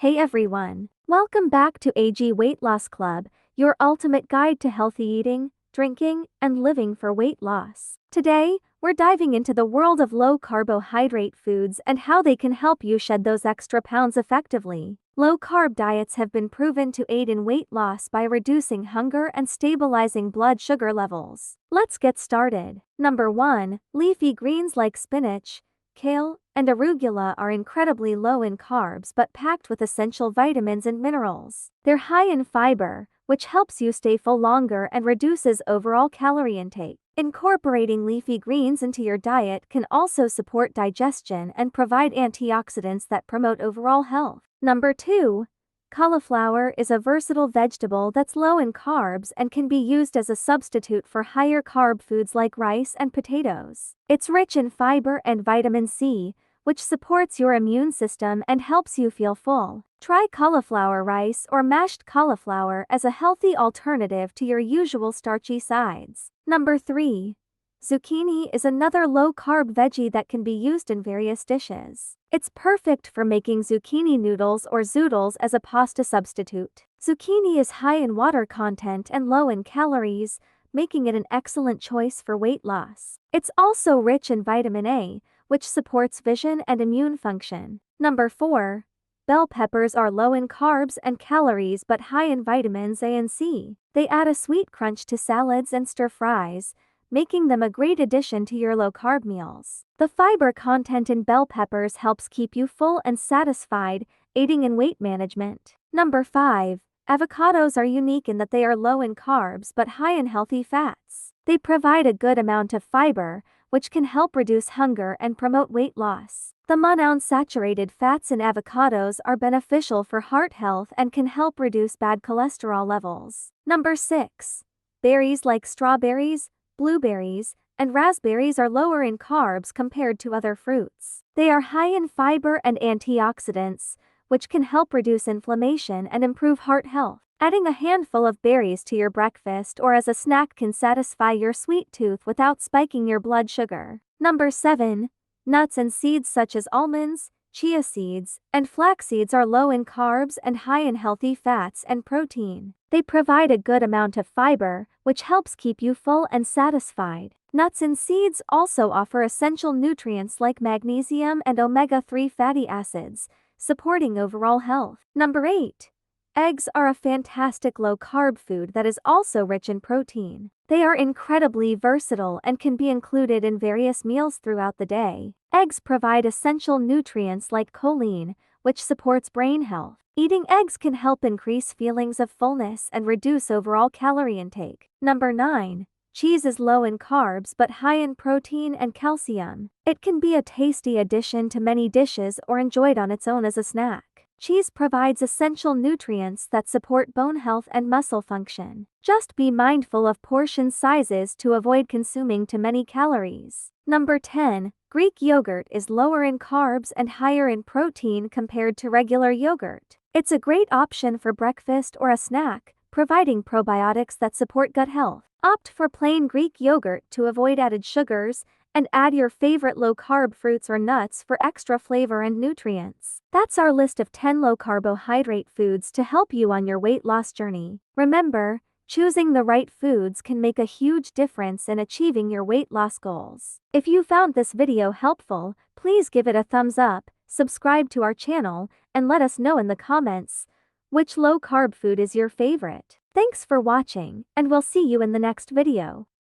Hey everyone! Welcome back to AG Weight Loss Club, your ultimate guide to healthy eating, drinking, and living for weight loss. Today, we're diving into the world of low carbohydrate foods and how they can help you shed those extra pounds effectively. Low carb diets have been proven to aid in weight loss by reducing hunger and stabilizing blood sugar levels. Let's get started. Number 1. Leafy greens like spinach, kale, and arugula are incredibly low in carbs but packed with essential vitamins and minerals. They're high in fiber, which helps you stay full longer and reduces overall calorie intake. Incorporating leafy greens into your diet can also support digestion and provide antioxidants that promote overall health. Number 2. Cauliflower is a versatile vegetable that's low in carbs and can be used as a substitute for higher carb foods like rice and potatoes. It's rich in fiber and vitamin C, which supports your immune system and helps you feel full. Try cauliflower rice or mashed cauliflower as a healthy alternative to your usual starchy sides. Number 3. Zucchini is another low-carb veggie that can be used in various dishes. It's perfect for making zucchini noodles or zoodles as a pasta substitute. Zucchini is high in water content and low in calories, making it an excellent choice for weight loss. It's also rich in vitamin A, which supports vision and immune function. Number 4. Bell peppers are low in carbs and calories but high in vitamins A and C. They add a sweet crunch to salads and stir-fries, making them a great addition to your low-carb meals. The fiber content in bell peppers helps keep you full and satisfied, aiding in weight management. Number 5. Avocados are unique in that they are low in carbs but high in healthy fats. They provide a good amount of fiber, which can help reduce hunger and promote weight loss. The monounsaturated fats in avocados are beneficial for heart health and can help reduce bad cholesterol levels. Number 6. Berries like strawberries, blueberries, and raspberries are lower in carbs compared to other fruits. They are high in fiber and antioxidants, which can help reduce inflammation and improve heart health. Adding a handful of berries to your breakfast or as a snack can satisfy your sweet tooth without spiking your blood sugar. Number 7. Nuts and seeds such as almonds, chia seeds, and flax seeds are low in carbs and high in healthy fats and protein. They provide a good amount of fiber, which helps keep you full and satisfied. Nuts and seeds also offer essential nutrients like magnesium and omega-3 fatty acids, supporting overall health. Number 8. Eggs are a fantastic low-carb food that is also rich in protein. They are incredibly versatile and can be included in various meals throughout the day. Eggs provide essential nutrients like choline, which supports brain health. Eating eggs can help increase feelings of fullness and reduce overall calorie intake. Number 9. Cheese is low in carbs but high in protein and calcium. It can be a tasty addition to many dishes or enjoyed on its own as a snack. Cheese provides essential nutrients that support bone health and muscle function. Just be mindful of portion sizes to avoid consuming too many calories. Number 10. Greek yogurt is lower in carbs and higher in protein compared to regular yogurt. It's a great option for breakfast or a snack, providing probiotics that support gut health. Opt for plain Greek yogurt to avoid added sugars, and add your favorite low-carb fruits or nuts for extra flavor and nutrients. That's our list of 10 low-carbohydrate foods to help you on your weight loss journey. Remember, choosing the right foods can make a huge difference in achieving your weight loss goals. If you found this video helpful, please give it a thumbs up, subscribe to our channel, and let us know in the comments which low-carb food is your favorite. Thanks for watching, and we'll see you in the next video.